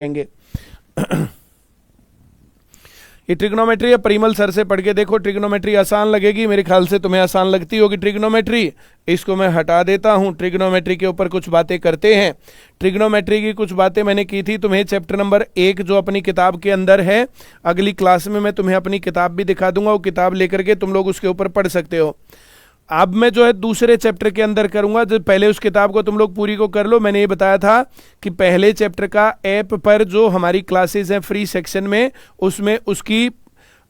करेंगे। ये ट्रिग्नोमेट्री है, परिमल सर से पढ़ के देखो। ट्रिग्नोमेट्री आसान लगेगी, मेरे ख्याल से तुम्हें आसान लगती होगी ट्रिग्नोमेट्री। इसको मैं हटा देता हूं। ट्रिग्नोमेट्री के ऊपर कुछ बातें करते हैं। ट्रिग्नोमेट्री की कुछ बातें मैंने की थी तुम्हें चैप्टर नंबर 1 जो अपनी किताब के अंदर है। अगली क्लास में मैं तुम्हें अपनी किताब भी दिखा दूंगा, वो किताब लेकर के तुम लोग उसके ऊपर पढ़ सकते हो। अब मैं जो है दूसरे चैप्टर के अंदर करूंगा। जो पहले उस किताब को तुम लोग पूरी को कर लो। मैंने ये बताया था कि पहले चैप्टर का ऐप पर जो हमारी क्लासेस हैं फ्री सेक्शन में, उसमें उसकी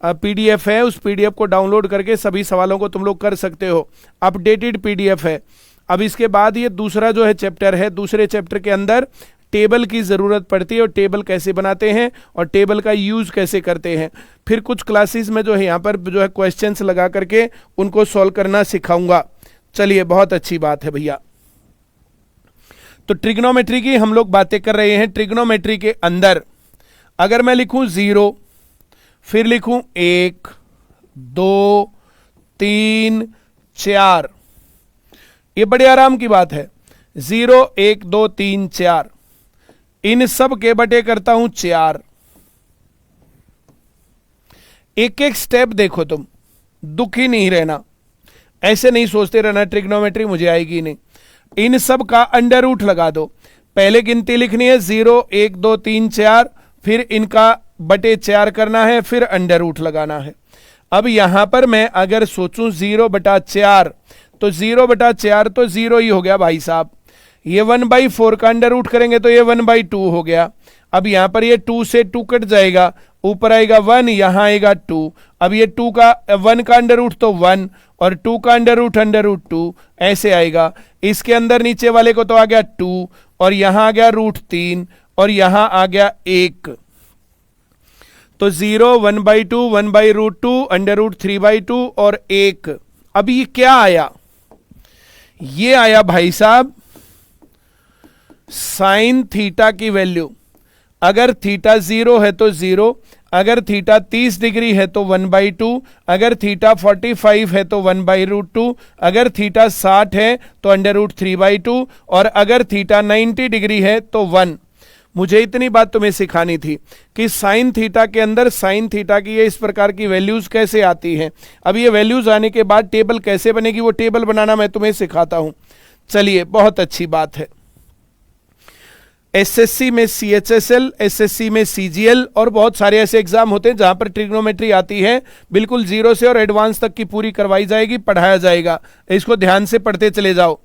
पीडीएफ है। उस पीडीएफ को डाउनलोड करके सभी सवालों को तुम लोग कर सकते हो। अपडेटेड पीडीएफ है। अब इसके बाद ये दूसरा जो है चैप्टर है, दूसरे चैप्टर के अंदर टेबल की ज़रूरत पड़ती है और टेबल कैसे बनाते हैं और टेबल का यूज़ कैसे करते हैं। फिर कुछ क्लासेस में जो है यहाँ पर जो है क्वेश्चंस लगा करके उनको सॉल्व करना सिखाऊंगा। चलिए, बहुत अच्छी बात है भैया। तो ट्रिग्नोमेट्री की हम लोग बातें कर रहे हैं। ट्रिग्नोमेट्री के अंदर अगर मैं लिखूं 0, फिर लिखूं 1, 2, 3, 4, ये बड़े आराम की बात है। 0, 1, 2, 3, 4, इन सब के बटे करता हूं 4। एक एक स्टेप देखो, तुम दुखी नहीं रहना, ऐसे नहीं सोचते रहना ट्रिग्नोमेट्री मुझे आएगी नहीं। इन सब का अंडर रूट लगा दो। पहले गिनती लिखनी है 0, 1, 2, 3, 4, फिर इनका बटे 4 करना है, फिर अंडर रूट लगाना है। अब यहां पर मैं अगर सोचूं 0/4, तो 0/4 तो 0 ही हो गया भाई साहब। ये 1/4 का अंडर रूट करेंगे तो ये 1/2 हो गया। अब यहां पर ये 2 से 2 कट जाएगा, ऊपर आएगा 1, यहां आएगा 2। अब ये 2 का 1 का अंडर रूट तो 1 और 2 का अंडर रूट 2 ऐसे आएगा। इसके अंदर नीचे वाले को तो आ गया 2 और यहां आ गया √3 और यहां आ गया 1। तो 0, 1/2, 1/√2, √3/2 और 1। अब ये क्या आया? ये आया भाई साहब साइन थीटा की वैल्यू। अगर थीटा 0 है तो 0, अगर थीटा 30 डिग्री है तो 1/2, अगर थीटा 45 है तो 1/√2, अगर थीटा 60 है तो √3/2 और अगर थीटा 90 डिग्री है तो 1। मुझे इतनी बात तुम्हें सिखानी थी कि साइन थीटा के अंदर साइन थीटा की ये इस प्रकार की वैल्यूज कैसे आती हैं। अब ये वैल्यूज आने के बाद टेबल कैसे बनेगी, वो टेबल बनाना मैं तुम्हें सिखाता हूं। चलिए, बहुत अच्छी बात है। एसएससी में सीएचएसएल, एसएससी में सीजीएल और बहुत सारे ऐसे एग्जाम होते हैं जहां पर ट्रिग्नोमेट्री आती है। बिल्कुल 0 से और एडवांस तक की पूरी करवाई जाएगी, पढ़ाया जाएगा। इसको ध्यान से पढ़ते चले जाओ।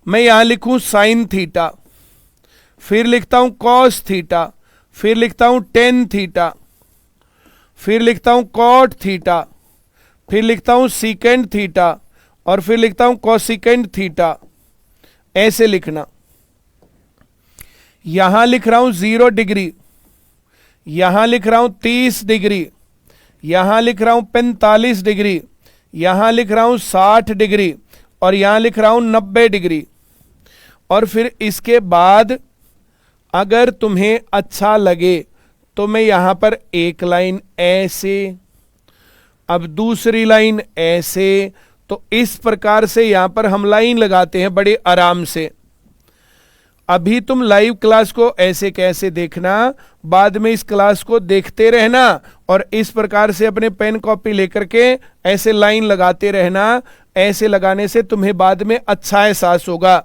मैं यहां लिखूं साइन थीटा, फिर लिखता हूं कॉस थीटा, फिर लिखता हूं टेन थीटा, फिर लिखता हूं कॉट थीटा, फिर लिखता हूं सीकेंड थीटा और फिर लिखता हूं कोसिकेंड थीटा। ऐसे लिखना। यहां लिख रहा हूं 0 डिग्री, यहां लिख रहा हूं 30 डिग्री, यहां लिख रहा हूं 45 डिग्री, यहां लिख रहा हूं 60 डिग्री और यहां लिख रहा हूं 90 डिग्री। और फिर इसके बाद अगर तुम्हें अच्छा लगे तो मैं यहां पर एक लाइन ऐसे, अब दूसरी लाइन ऐसे। तो इस प्रकार से यहां पर हम लाइन लगाते हैं बड़े आराम से। अभी तुम लाइव क्लास को ऐसे कैसे देखना, बाद में इस क्लास को देखते रहना और इस प्रकार से अपने पेन कॉपी लेकर के ऐसे लाइन लगाते रहना। ऐसे लगाने से तुम्हें बाद में अच्छा एहसास होगा।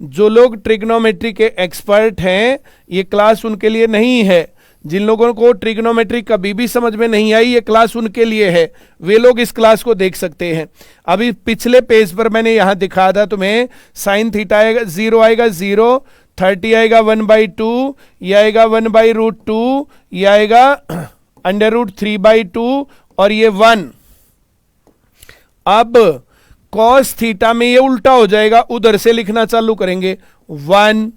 जो लोग ट्रिग्नोमेट्री के एक्सपर्ट हैं, ये क्लास उनके लिए नहीं है। जिन लोगों को ट्रिग्नोमेट्री कभी भी समझ में नहीं आई, ये क्लास उनके लिए है। वे लोग इस क्लास को देख सकते हैं। अभी पिछले पेज पर मैंने यहां दिखा था तुम्हें, साइन थीटा आएगा 0 आएगा 0, 30 आएगा 1/2, यह आएगा 1/√2, यह आएगा √3/2 और ये 1। अब कॉस थीटा में ये उल्टा हो जाएगा, उधर से लिखना चालू करेंगे। 1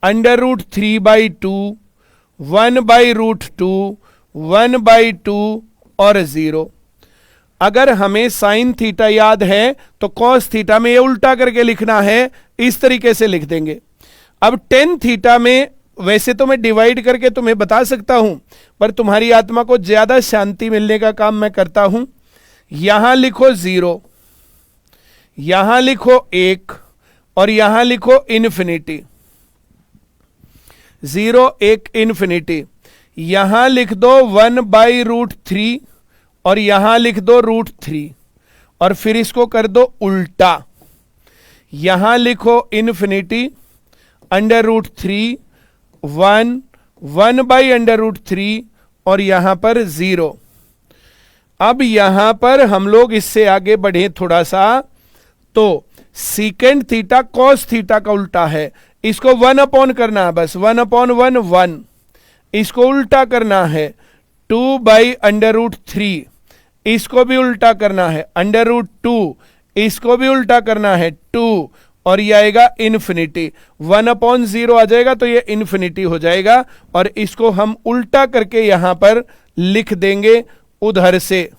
√3/2, 1/√2, 1/2 और 0। अगर हमें साइन थीटा याद है तो कॉस थीटा में ये उल्टा करके लिखना है, इस तरीके से लिख देंगे। अब टेन थीटा में वैसे तो मैं डिवाइड करके तुम्हें बता सकता हूं, पर तुम्हारी आत्मा को ज्यादा शांति मिलने का काम मैं करता हूं। यहां लिखो 0, यहां लिखो 1 और यहां लिखो इन्फिनिटी। 0 1 इन्फिनिटी, यहां लिख दो 1/√3 और यहां लिख दो √3 और फिर इसको कर दो उल्टा, यहां लिखो इन्फिनिटी √3 1 1/√3 और यहां पर 0। अब यहां पर हम लोग इससे आगे बढ़े थोड़ा सा, तो सीकेंड थीटा कॉस थीटा का उल्टा है, इसको 1 अपॉन करना है, बस 1/1 1, इसको उल्टा करना है 2/√3, इसको भी उल्टा करना है √2, इसको भी उल्टा करना है 2 और ये आएगा इन्फिनिटी, 1/0 आ जाएगा तो ये इन्फिनिटी हो जाएगा और इसको हम उल्टा करके यहां पर लिख देंगे उधर से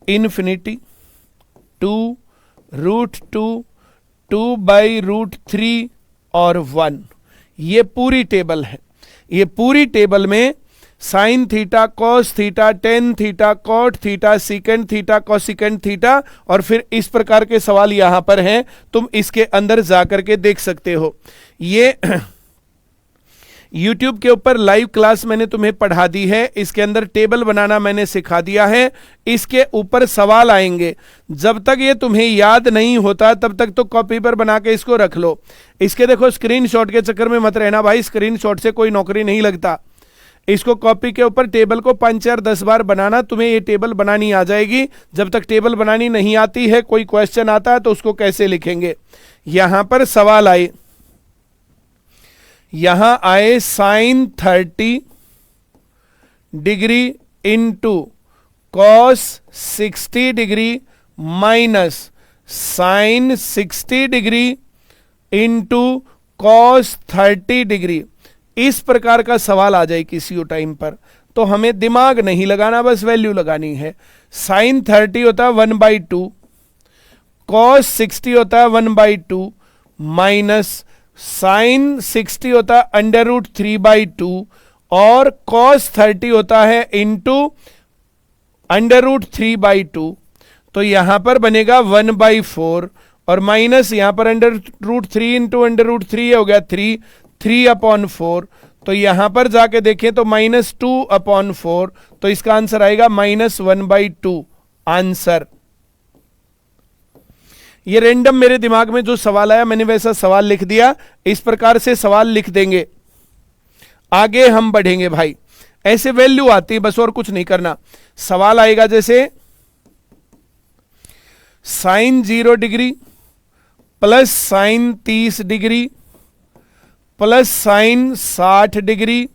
इन्फिनिटी 2√2 2/√3 और 1। ये पूरी टेबल है। ये पूरी टेबल में sine theta cos theta tan theta cot theta secant theta cosecant theta और फिर इस प्रकार के सवाल यहां पर हैं, तुम इसके अंदर जाकर के देख सकते हो। ये YouTube के ऊपर लाइव क्लास मैंने तुम्हें पढ़ा दी है, इसके अंदर टेबल बनाना मैंने सिखा दिया है, इसके ऊपर सवाल आएंगे। जब तक ये तुम्हें याद नहीं होता तब तक तो कॉपी पर बना के इसको रख लो। इसके देखो स्क्रीनशॉट के चक्कर में मत रहना भाई, स्क्रीनशॉट से कोई नौकरी नहीं लगता। इसको कॉपी के ऊपर टेबल को 5 4 10 बार बनाना, तुम्हें ये टेबल बनानी आ जाएगी। जब तक टेबल बनानी नहीं आती है, कोई क्वेश्चन आता है तो उसको कैसे लिखेंगे। यहां पर सवाल आए, यहां आए sine 30 degree into cos 60 degree minus sine 60 degree into cos 30 degree. इस प्रकार का सवाल आ जाए किसी टाइम पर तो हमें दिमाग नहीं लगाना, बस वैल्यू लगानी है। साइन 30 होता है 1/2, कॉस 60 होता है 1/2 माइनस साइन 60 होता है √3/2 और कॉस 30 होता है इंटू √3/2। तो यहां पर बनेगा 1/4 और माइनस यहां पर √3 इंटू √3 हो गया 3/4। तो यहां पर जाके देखें तो -2/4, तो इसका आंसर आएगा -1/2 आंसर। ये रैंडम मेरे दिमाग में जो सवाल आया मैंने वैसा सवाल लिख दिया। इस प्रकार से सवाल लिख देंगे, आगे हम बढ़ेंगे भाई। ऐसे वैल्यू आती है बस, और कुछ नहीं करना। सवाल आएगा जैसे sine 0 degree plus sine 30 degree plus sine 60 degree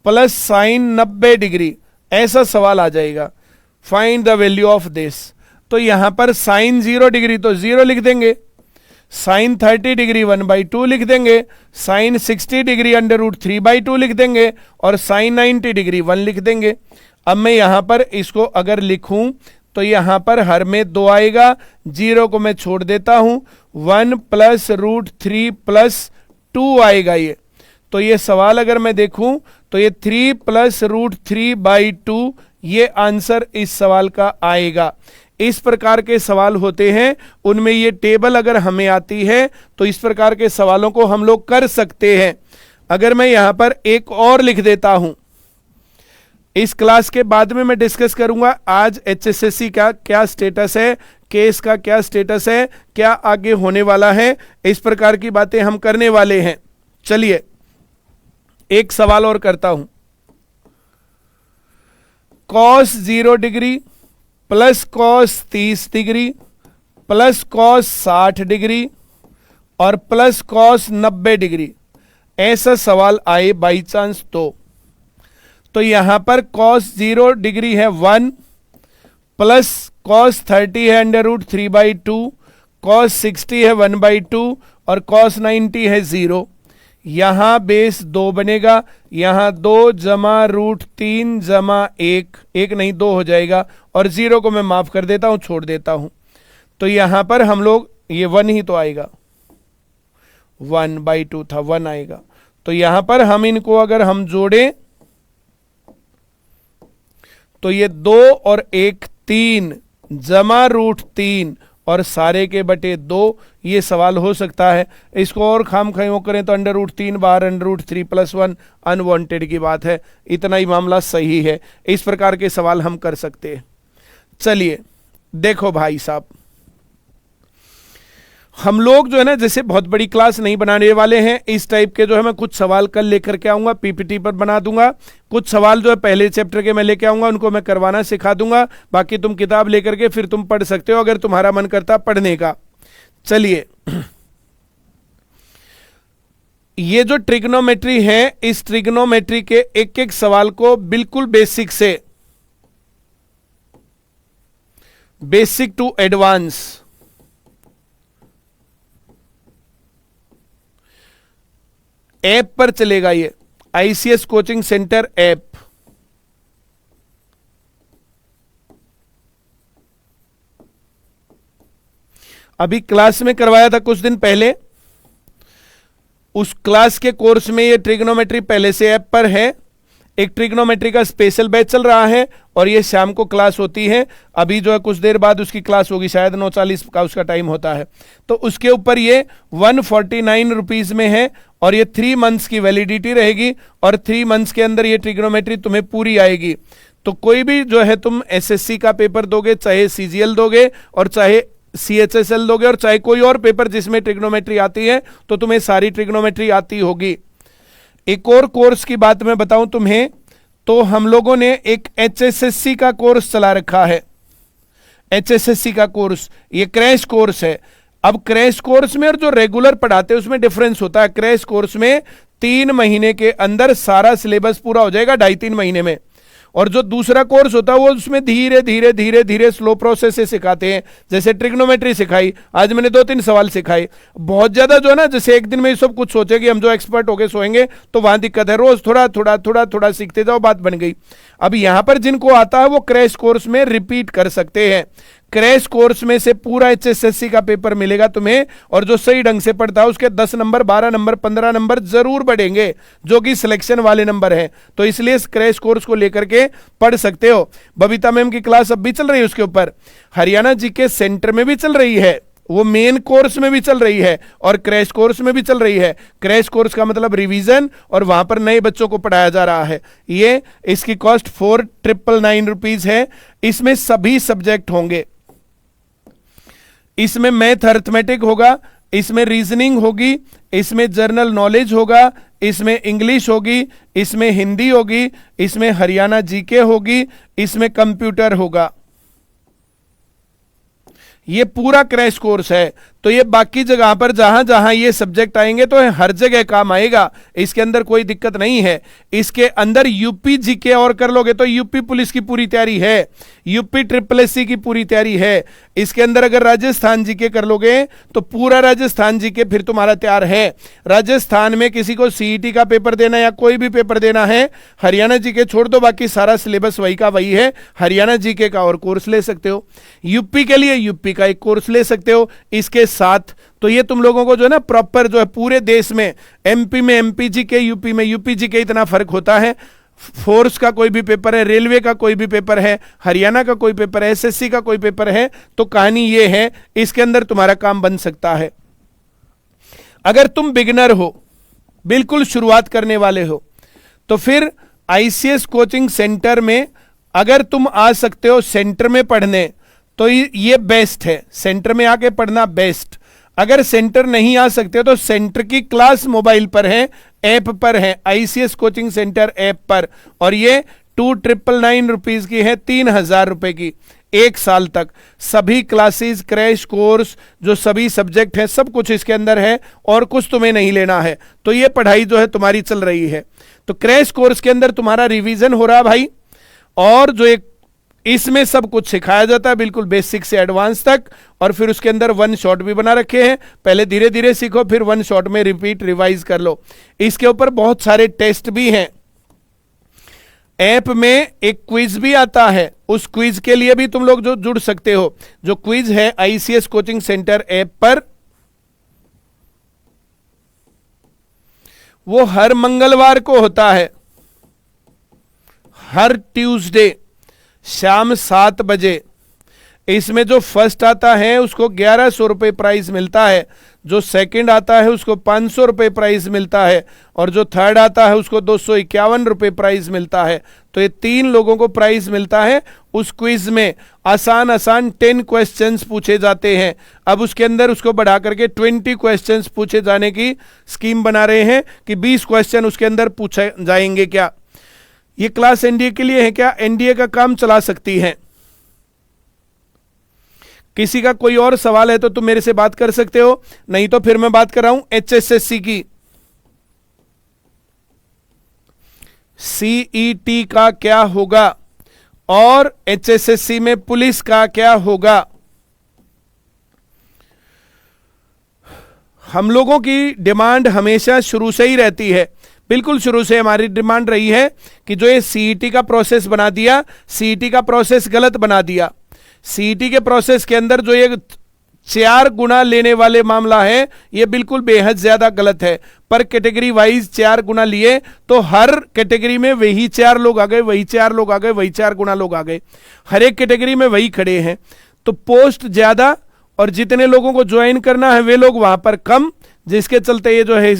plus sine 90 degree, ऐसा सवाल आ जाएगा। Find the value of this. तो यहां पर साइन 0 डिग्री तो 0 लिख देंगे, साइन 30 डिग्री 1/2 लिख देंगे, साइन 60 डिग्री √3/2 लिख देंगे और साइन 90 डिग्री 1 लिख देंगे। अब मैं यहां पर इसको अगर लिखूं तो यहां पर हर में 2 आएगा, 0 को मैं छोड़ देता हूं, 1 + √3 + 2 आएगा ये। तो ये सवाल अगर मैं देखूं तो ये 3 + √3/2 ये आंसर इस सवाल का आएगा। इस प्रकार के सवाल होते हैं, उनमें ये टेबल अगर हमें आती है तो इस प्रकार के सवालों को हम लोग कर सकते हैं। अगर मैं यहां पर एक और लिख देता हूं, इस क्लास के बाद में मैं डिस्कस करूंगा आज HSSC का क्या स्टेटस है, केस का क्या स्टेटस है, क्या आगे होने वाला है, इस प्रकार की बातें हम करने वाले हैं। चलिए एक सवाल और करता हूं। Cos 0 degree plus cos 30 degree plus cos 60 degree और प्लस कॉस 90 डिग्री, ऐसा सवाल आए बाई चांस तो यहां पर कॉस 0 डिग्री है 1 प्लस कॉस 30 है √3/2, कॉस 60 है 1/2 और कॉस 90 है 0। यहां बेस 2 बनेगा, यहां 2 जमा √3 जमा 1 नहीं 2 हो जाएगा और 0 को मैं माफ कर देता हूं, छोड़ देता हूं। तो यहां पर हम लोग ये 1 ही तो आएगा, 1/2 था 1 आएगा। तो यहां पर हम इनको अगर हम जोड़ें तो ये 2 और 1 3 जमा √3 और सारे के बटे 2, ये सवाल हो सकता है। इसको और खाम खाइयों करें तो √3 बार √3 + 1 अनवांटेड की बात है, इतना ही मामला सही है। इस प्रकार के सवाल हम कर सकते हैं। चलिए देखो भाई साहब, हम लोग जो है ना जैसे बहुत बड़ी क्लास नहीं बनाने वाले हैं, इस टाइप के जो है मैं कुछ सवाल कल लेकर के आऊंगा, पीपीटी पर बना दूंगा। कुछ सवाल जो है पहले चैप्टर के मैं लेके आऊंगा, उनको मैं करवाना सिखा दूंगा। बाकी तुम किताब लेकर के फिर तुम पढ़ सकते हो अगर तुम्हारा मन करता पढ़ने का। चलिए, ये जो ट्रिग्नोमेट्री है, इस ट्रिग्नोमेट्री के एक एक सवाल को बिल्कुल बेसिक टू एडवांस ऐप पर चलेगा। ये आईसीएस कोचिंग सेंटर ऐप। अभी क्लास में करवाया था कुछ दिन पहले, उस क्लास के कोर्स में ये ट्रिग्नोमेट्री पहले से ऐप पर है। एक ट्रिग्नोमेट्री का स्पेशल बैच चल रहा है और ये शाम को क्लास होती है। अभी जो है कुछ देर बाद उसकी क्लास होगी, शायद 9:40 का उसका टाइम होता है। तो उसके ऊपर ये 149 रुपीज में है और ये 3 मंथ्स की वैलिडिटी रहेगी और 3 मंथ्स के अंदर ये ट्रिग्नोमेट्री तुम्हें पूरी आएगी। तो कोई भी जो है तुम एसएससी का पेपर दोगे, चाहे सीजीएल दोगे और चाहे सीएचएसएल दोगे और चाहे कोई और पेपर जिसमें ट्रिग्नोमेट्री आती है, तो तुम्हें सारी ट्रिग्नोमेट्री आती होगी। एक और कोर्स की बात मैं बताऊं तुम्हें, तो हम लोगों ने एक एचएसएससी का कोर्स चला रखा है। एचएसएससी का कोर्स ये क्रैश कोर्स है। अब क्रैश कोर्स में और जो रेगुलर पढ़ाते हैं उसमें डिफरेंस होता है। क्रैश कोर्स में 3 महीने के अंदर सारा सिलेबस पूरा हो जाएगा, 2.5-3 महीने में। और जो दूसरा कोर्स होता है वो उसमें धीरे धीरे धीरे धीरे स्लो प्रोसेस से सिखाते हैं। जैसे ट्रिग्नोमेट्री सिखाई, आज मैंने 2-3 सवाल सिखाए। बहुत ज्यादा जो है ना, जैसे एक दिन में ये सब कुछ सोचे कि हम जो एक्सपर्ट होके सोएंगे, तो वहां दिक्कत है। रोज थोड़ा थोड़ा थोड़ा थोड़ा सीखते जाओ, बात बन गई। अब यहां पर जिनको आता है वो क्रैश कोर्स में रिपीट कर सकते हैं। क्रैश कोर्स में से पूरा एचएसएससी का पेपर मिलेगा तुम्हें, और जो सही ढंग से पढ़ता है उसके 10 नंबर, 12 नंबर, 15 नंबर जरूर बढ़ेंगे, जो कि सिलेक्शन वाले नंबर हैं। तो इसलिए इस क्रैश कोर्स को लेकर के पढ़ सकते हो। बबीता मैम की क्लास अब भी चल रही है उसके ऊपर, हरियाणा जीके सेंटर में भी चल रही है, वो मेन कोर्स में भी चल रही है और क्रैश कोर्स में भी चल रही है। क्रैश कोर्स का मतलब रिवीजन, और वहां पर नए बच्चों को पढ़ाया जा रहा है। ये इसकी कॉस्ट 4,999 रुपीज है। इसमें सभी सब्जेक्ट होंगे। इसमें मैथ अर्थमेटिक होगा, इसमें रीजनिंग होगी, इसमें जनरल नॉलेज होगा, इसमें इंग्लिश होगी, इसमें हिंदी होगी, इसमें हरियाणा जीके होगी, इसमें कंप्यूटर होगा। ये पूरा क्रैश कोर्स है। तो ये बाकी जगह पर जहां जहां ये सब्जेक्ट आएंगे तो हर जगह काम आएगा, इसके अंदर कोई दिक्कत नहीं है। इसके अंदर यूपी जीके और कर लोगे तो यूपी पुलिस की पूरी तैयारी है, यूपी SSSC की पूरी तैयारी है। इसके अंदर अगर राजस्थान जीके कर लोगे तो पूरा राजस्थान जीके फिर तुम्हारा तैयार है। राजस्थान में किसी को सीईटी का पेपर देना या कोई भी पेपर देना है, हरियाणा जीके छोड़ दो, बाकी सारा सिलेबस वही का वही है। हरियाणा जीके का और कोर्स ले सकते हो, यूपी के लिए यूपी का एक कोर्स ले सकते हो इसके साथ। तो ये तुम लोगों को जो है ना प्रॉपर जो है पूरे देश में, एमपी में एमपी जीके, यूपी में यूपी जीके, इतना फर्क होता है। फोर्स का कोई भी पेपर है, रेलवे का कोई भी पेपर है, हरियाणा का कोई पेपर है, एसएससी का कोई पेपर है, तो कहानी ये है, इसके अंदर तुम्हारा काम बन सकता है। अगर तुम बिगिनर हो, बिल्कुल शुरुआत करने वाले हो, तो फिर आईसीएस कोचिंग सेंटर में अगर तुम आ सकते हो सेंटर में पढ़ने, तो ये बेस्ट है। सेंटर में आके पढ़ना बेस्ट। अगर सेंटर नहीं आ सकते तो सेंटर की क्लास मोबाइल पर है, ऐप पर है, आईसीएस कोचिंग सेंटर ऐप पर, और ये 2,999 रुपीज की है, 3,000 रुपए की, 1 साल तक सभी क्लासेस, क्रैश कोर्स, जो सभी सब्जेक्ट हैं, सब कुछ इसके अंदर है और कुछ तुम्हें नहीं लेना है। तो ये पढ़ाई जो है तुम्हारी चल रही है। तो क्रैश कोर्स के अंदर तुम्हारा रिवीजन हो रहा भाई, और जो एक इसमें सब कुछ सिखाया जाता है बिल्कुल बेसिक से एडवांस तक, और फिर उसके अंदर 1 शॉट भी बना रखे हैं। पहले धीरे धीरे सीखो, फिर 1 शॉट में रिपीट रिवाइज कर लो। इसके ऊपर बहुत सारे टेस्ट भी हैं। ऐप में एक क्विज भी आता है, उस क्विज के लिए भी तुम लोग जो जुड़ सकते हो। जो क्विज है आईसीएस कोचिंग सेंटर ऐप पर, वो हर मंगलवार को होता है, हर ट्यूसडे शाम 7 बजे। इसमें जो फर्स्ट आता है उसको 1100 रुपये प्राइस मिलता है, जो सेकंड आता है उसको 500 रुपये प्राइस मिलता है, और जो थर्ड आता है उसको 251 रुपये प्राइस मिलता है। तो ये 3 लोगों को प्राइस मिलता है। उस क्विज में आसान आसान 10 क्वेश्चंस पूछे जाते हैं। अब उसके अंदर उसको बढ़ा करके 20 क्वेश्चंस पूछे जाने की स्कीम बना रहे हैं कि 20 क्वेश्चन उसके अंदर पूछे जाएंगे। क्या ये क्लास एनडीए के लिए है? क्या एनडीए का काम चला सकती है? किसी का कोई और सवाल है तो तुम मेरे से बात कर सकते हो, नहीं तो फिर मैं बात कर रहा हूं एचएसएससी की। सीईटी का क्या होगा और एचएसएससी में पुलिस का क्या होगा? हम लोगों की डिमांड हमेशा शुरू से ही रहती है, बिल्कुल शुरू से हमारी डिमांड रही है कि जो ये सीईटी का प्रोसेस बना दिया, सीईटी का प्रोसेस गलत बना दिया। सीईटी के प्रोसेस के अंदर जो ये 4 गुना लेने वाले मामला है, ये बिल्कुल बेहद ज्यादा गलत है। पर कैटेगरी वाइज 4 गुना लिए तो हर कैटेगरी में वही 4 लोग आ गए, वही 4 लोग आ गए, वही 4 गुना लोग आ गए, हर एक कैटेगरी में वही खड़े हैं। तो पोस्ट ज्यादा और जितने लोगों को ज्वाइन करना है वे लोग वहां पर कम, जिसके चलते ये जो है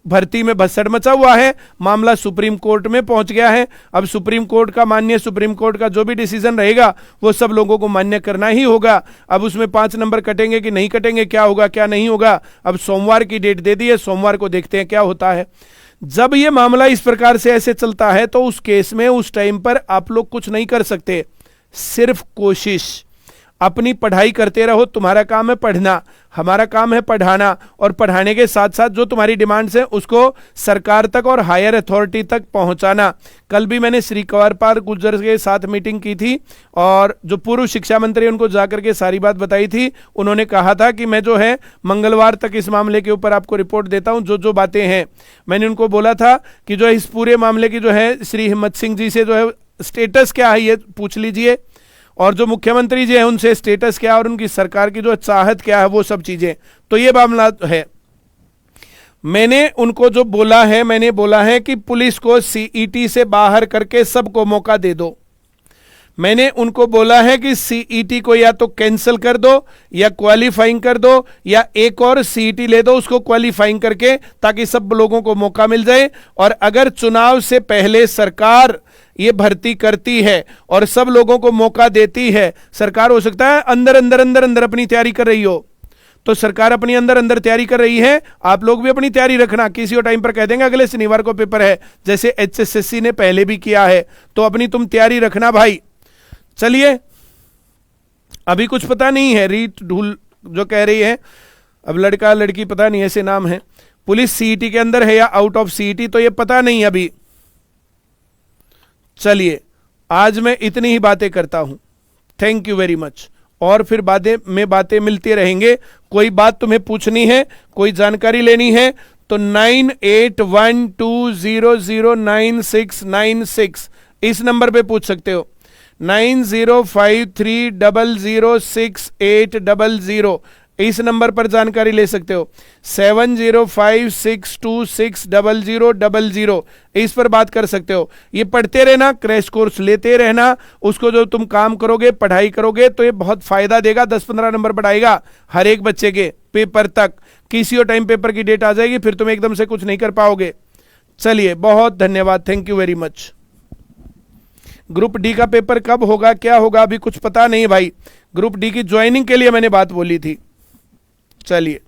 भर्ती में भसड़ मचा हुआ है। मामला सुप्रीम कोर्ट में पहुंच गया है। अब सुप्रीम कोर्ट का मान्य, सुप्रीम कोर्ट का जो भी डिसीजन रहेगा वो सब लोगों को मान्य करना ही होगा। अब उसमें 5 नंबर कटेंगे कि नहीं कटेंगे, क्या होगा क्या नहीं होगा, अब सोमवार की डेट दे दी है, सोमवार को देखते हैं क्या होता है। जब ये मामला इस प्रकार से ऐसे चलता है तो उस केस में उस टाइम पर आप लोग कुछ नहीं कर सकते, सिर्फ कोशिश, अपनी पढ़ाई करते रहो। तुम्हारा काम है पढ़ना, हमारा काम है पढ़ाना, और पढ़ाने के साथ साथ जो तुम्हारी डिमांड्स हैं उसको सरकार तक और हायर अथॉरिटी तक पहुंचाना। कल भी मैंने श्री कंवरपाल गुर्जर के साथ मीटिंग की थी और जो पूर्व शिक्षा मंत्री उनको जाकर के सारी बात बताई थी। उन्होंने कहा था कि मैं जो है मंगलवार तक इस मामले के ऊपर आपको रिपोर्ट देता हूं, जो जो बातें हैं। मैंने उनको बोला था कि जो इस पूरे मामले की जो है श्री हिम्मत सिंह जी से जो है स्टेटस क्या है ये पूछ लीजिए, और जो मुख्यमंत्री जी हैं उनसे स्टेटस क्या और उनकी सरकार की जो चाहत क्या है वो सब चीजें। तो ये मामला है। मैंने उनको जो बोला है, मैंने बोला है कि पुलिस को सीईटी से बाहर करके सबको मौका दे दो। मैंने उनको बोला है कि सीईटी को या तो कैंसिल कर दो या क्वालिफाइंग कर दो, या एक और सीईटी ले दो उसको क्वालिफाइंग करके, ताकि सब लोगों को मौका मिल जाए। और अगर चुनाव से पहले सरकार ये भर्ती करती है और सब लोगों को मौका देती है, सरकार हो सकता है अंदर अंदर अंदर अंदर अपनी तैयारी कर रही हो, तो सरकार अपनी अंदर अंदर तैयारी कर रही है, आप लोग भी अपनी तैयारी रखना। किसी और टाइम पर कह देंगे अगले शनिवार को पेपर है, जैसे एचएसएससी ने पहले भी किया है, तो अपनी तुम तैयारी रखना भाई। चलिए, अभी कुछ पता नहीं है, रीत ढूल जो कह रही है, अब लड़का लड़की पता नहीं ऐसे नाम है, पुलिस सीईटी के अंदर है या आउट ऑफ सीईटी तो ये पता नहीं अभी। चलिए, आज मैं इतनी ही बातें करता हूं, थैंक यू वेरी मच। और फिर बातें मिलती रहेंगे। कोई बात तुम्हें पूछनी है, कोई जानकारी लेनी है तो 9812009696 इस नंबर पे पूछ सकते हो। 9053006800 इस नंबर पर जानकारी ले सकते हो। 7056260000 इस पर बात कर सकते हो। ये पढ़ते रहना, क्रैश कोर्स लेते रहना, उसको जो तुम काम करोगे, पढ़ाई करोगे तो ये बहुत फायदा देगा। 10-15 नंबर बढ़ाएगा हर एक बच्चे के पेपर तक। किसी और टाइम पेपर की डेट आ जाएगी, फिर तुम एकदम से कुछ नहीं कर पाओगे। चलिए, बहुत धन्यवाद, thank you very much. Group D का पेपर कब होगा, क्या होगा, अभी कुछ पता नहीं भाई। ग्रुप डी की ज्वाइनिंग के लिए मैंने बात बोली थी। चलिए।